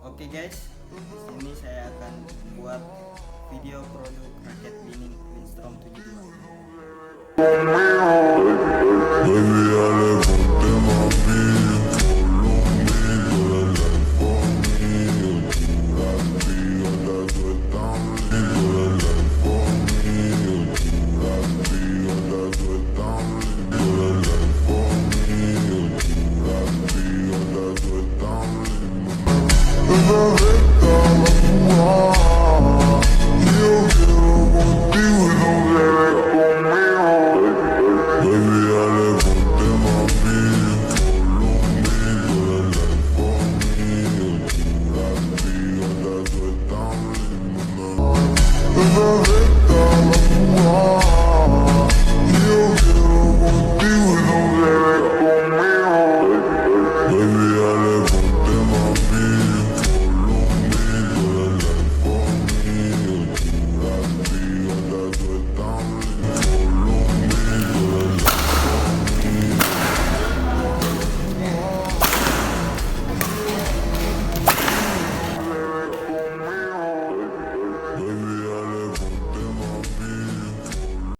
Oke guys, di sini saya akan buat video produk raket Ning Windstorm 72. If I let go,